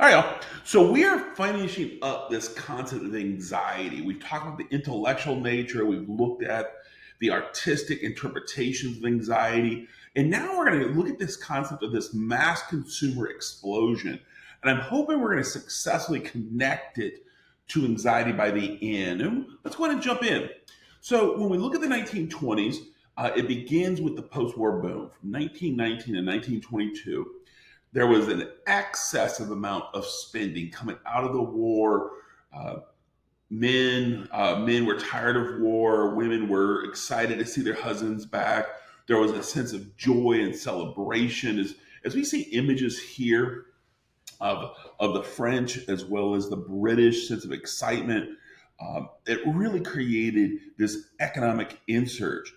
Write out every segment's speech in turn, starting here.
All right, y'all. So we are finishing up this concept of anxiety. We've talked about the intellectual nature. We've looked at the artistic interpretations of anxiety. And now we're going to look at this concept of this mass consumer explosion. And I'm hoping we're going to successfully connect it to anxiety by the end. And let's go ahead and jump in. So when we look at the 1920s, it begins with the post-war boom from 1919 to 1922. There was an excessive amount of spending coming out of the war. Uh, men were tired of war. Women were excited to see their husbands back. There was a sense of joy and celebration as we see images here of the French as well as the British sense of excitement. It really created this economic insurge.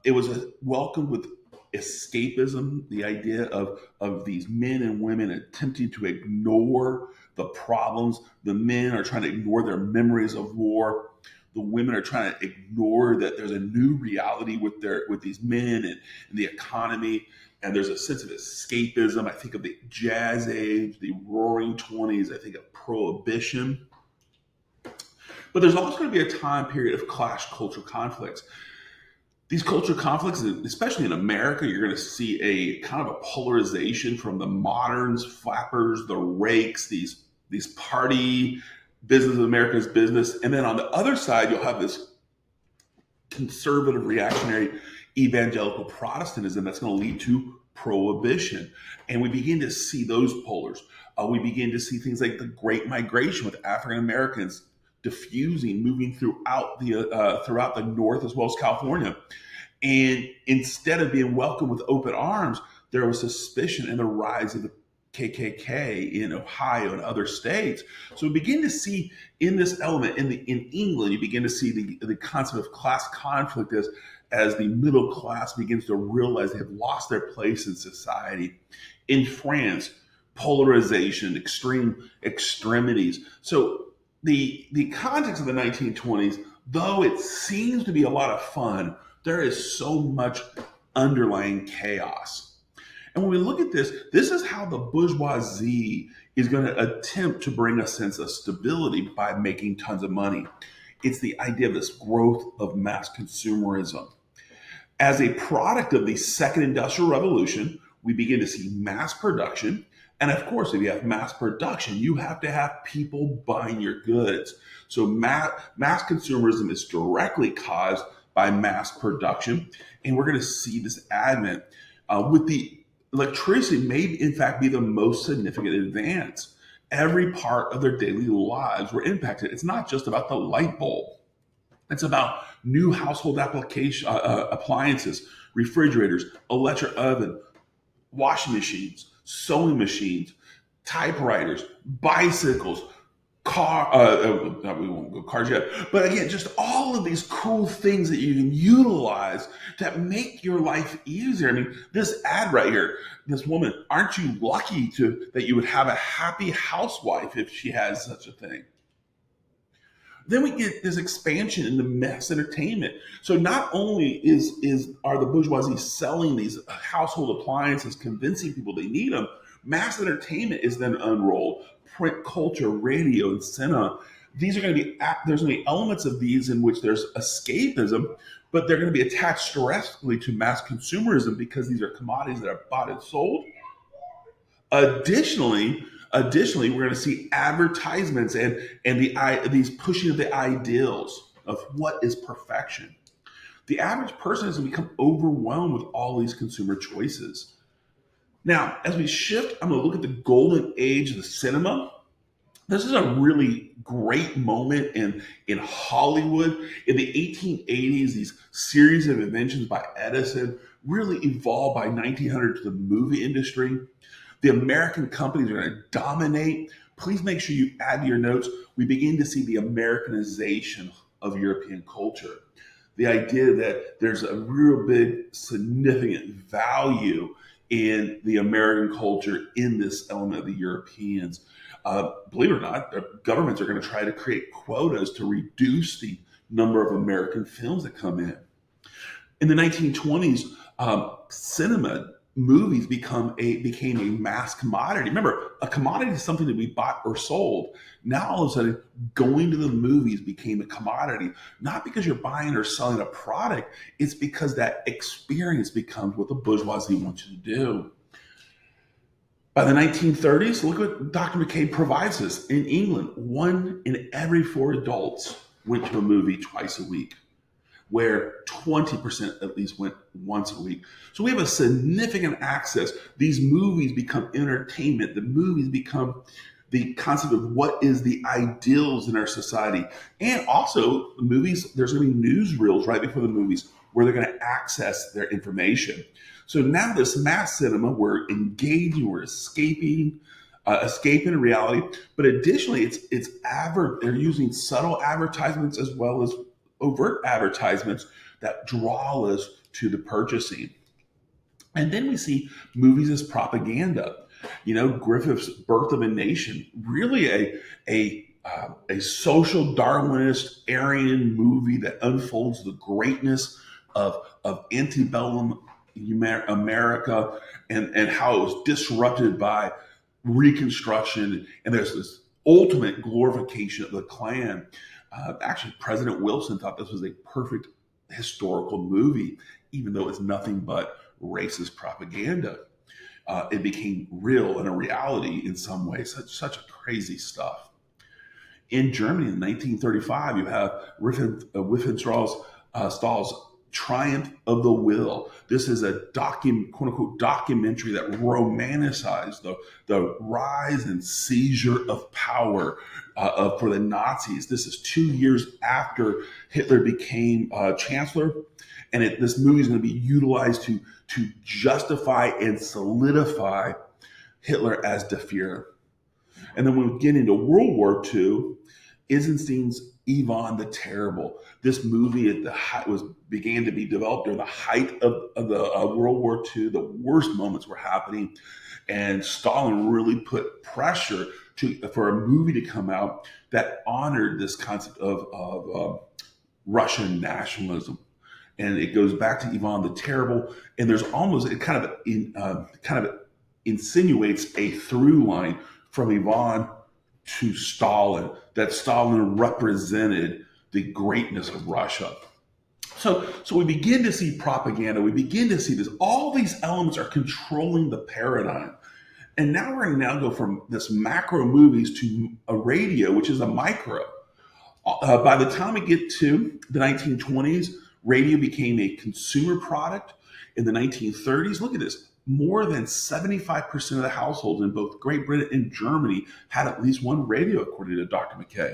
It was welcomed with escapism, the idea of these men and women attempting to ignore the problems. The men are trying to ignore their memories of war. The women are trying to ignore that there's a new reality with these men and the economy. And there's a sense of escapism. I think of the Jazz Age, the Roaring Twenties. I think of Prohibition. But there's also going to be a time period of clash cultural conflicts. These cultural conflicts, especially in America, you're going to see a kind of a polarization from the moderns, flappers, the rakes, these party business of America's business, and then on the other side, you'll have this conservative, reactionary, evangelical Protestantism that's going to lead to prohibition, and we begin to see those polars. We begin to see things like the Great Migration with African Americans diffusing, moving throughout the North as well as California. And instead of being welcomed with open arms, there was suspicion and the rise of the KKK in Ohio and other states. So we begin to see in this element in England, you begin to see the concept of class conflict as the middle class begins to realize they have lost their place in society. In France, polarization, extreme extremities. So the context of the 1920s, though it seems to be a lot of fun, there is so much underlying chaos. And when we look at this is how the bourgeoisie is going to attempt to bring a sense of stability by making tons of money. It's the idea of this growth of mass consumerism. As a product of the second industrial revolution, we begin to see mass production. And of course, if you have mass production, you have to have people buying your goods. So mass consumerism is directly caused by mass production. And we're going to see this advent with the electricity may in fact be the most significant advance. Every part of their daily lives were impacted. It's not just about the light bulb. It's about new household appliances, refrigerators, electric oven, washing machines, sewing machines, typewriters, bicycles, we won't go cars yet, but again, just all of these cool things that you can utilize to make your life easier. I mean, this ad right here, this woman, aren't you lucky that you would have a happy housewife if she has such a thing? Then we get this expansion into mass entertainment. So not only are the bourgeoisie selling these household appliances, convincing people they need them, mass entertainment is then unrolled. Print culture, radio, and cinema. These are going to be there's going to be elements of these in which there's escapism, but they're going to be attached directly to mass consumerism because these are commodities that are bought and sold. Additionally, we're going to see advertisements and these pushing of the ideals of what is perfection. The average person has become overwhelmed with all these consumer choices. Now, as we shift, I'm going to look at the golden age of the cinema. This is a really great moment in Hollywood. In the 1880s, these series of inventions by Edison really evolved by 1900 to the movie industry. The American companies are going to dominate. Please make sure you add to your notes. We begin to see the Americanization of European culture. The idea that there's a real big significant value in the American culture in this element of the Europeans. Believe it or not, governments are going to try to create quotas to reduce the number of American films that come in. In the 1920s, cinema movies became a mass commodity. Remember, a commodity is something that we bought or sold. Now all of a sudden, going to the movies became a commodity, not because you're buying or selling a product. It's because that experience becomes what the bourgeoisie wants you to do. By the 1930s, look what Dr. McCabe provides us. In England, 1 in every 4 adults went to a movie twice a week, where 20% at least went once a week. So we have a significant access. These movies become entertainment. The movies become the concept of what is the ideals in our society. And also, the movies, there's going to be newsreels right before the movies where they're going to access their information. So now this mass cinema, we're engaging, we're escaping reality. But additionally, they're using subtle advertisements as well as overt advertisements that draw us to the purchasing. And then we see movies as propaganda. Griffith's Birth of a Nation, really a social Darwinist Aryan movie that unfolds the greatness of antebellum America and how it was disrupted by Reconstruction. And there's this ultimate glorification of the Klan. Actually, President Wilson thought this was a perfect historical movie, even though it's nothing but racist propaganda. It became real and a reality in some ways. Such a crazy stuff. In Germany in 1935, you have Stahl's Triumph of the Will. This is a quote unquote documentary that romanticized the rise and seizure of power for the Nazis. This is 2 years after Hitler became chancellor, and this movie is going to be utilized to justify and solidify Hitler as the Führer. And then when we get into World War II, Eisenstein's Ivan the Terrible. This movie began to be developed during the height of the World War II. The worst moments were happening, and Stalin really put pressure for a movie to come out that honored this concept of Russian nationalism. And it goes back to Ivan the Terrible, and there's almost it kind of insinuates a through line from Ivan to Stalin, that Stalin represented the greatness of Russia. So we begin to see propaganda. We begin to see this. All these elements are controlling the paradigm. And now we're going to now go from this macro movies to a radio, which is a micro. By the time we get to the 1920s, radio became a consumer product. In the 1930s, look at this. More than 75% of the households in both Great Britain and Germany had at least one radio, according to Dr. McKay.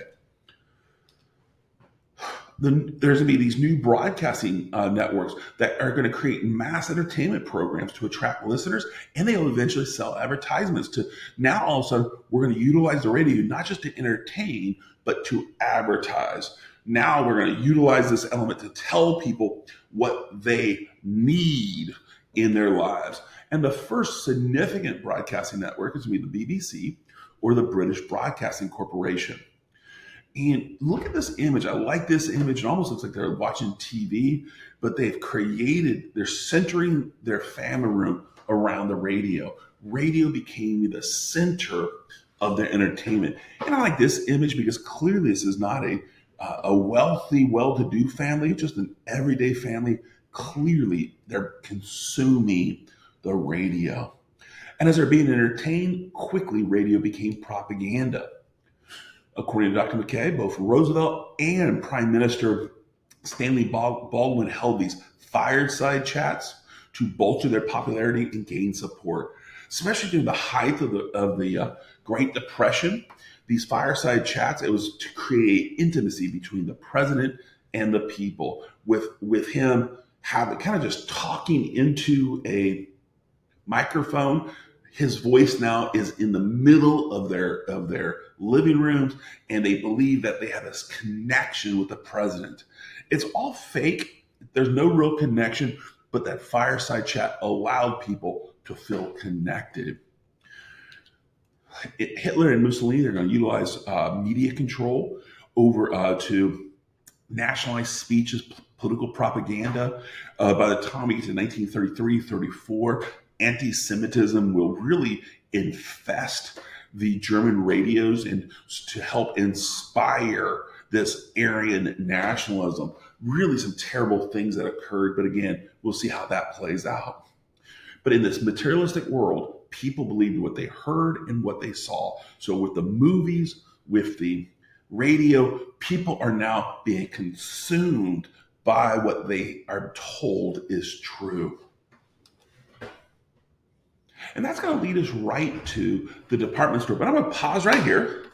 There's going to be these new broadcasting networks that are going to create mass entertainment programs to attract listeners, and they'll eventually sell advertisements to. Now, all of a sudden, we're going to utilize the radio not just to entertain, but to advertise. Now we're going to utilize this element to tell people what they need in their lives. And the first significant broadcasting network is going to be the BBC or the British Broadcasting Corporation. And look at this image. I like this image. It almost looks like they're watching TV, but they're centering their family room around the radio. Radio became the center of their entertainment. And I like this image because clearly this is not a wealthy, well-to-do family, just an everyday family. Clearly, they're consuming the radio. And as they're being entertained, quickly radio became propaganda. According to Dr. McKay, both Roosevelt and Prime Minister Stanley Baldwin held these fireside chats to bolster their popularity and gain support. Especially during the height of the Great Depression, these fireside chats, it was to create intimacy between the president and the people, with him kind of just talking into a microphone. His voice now is in the middle of their living rooms, and they believe that they have this connection with the president. It's all fake. There's no real connection, but that fireside chat allowed people to feel connected. Hitler and Mussolini are going to utilize media control over to nationalize speeches, political propaganda. By the time we get to 1933, 34, anti-Semitism will really infest the German radios and to help inspire this Aryan nationalism. Really, some terrible things that occurred. But again, we'll see how that plays out. But in this materialistic world, people believed what they heard and what they saw. So with the movies, with the radio, people are now being consumed by what they are told is true. And that's going to lead us right to the department store. But I'm going to pause right here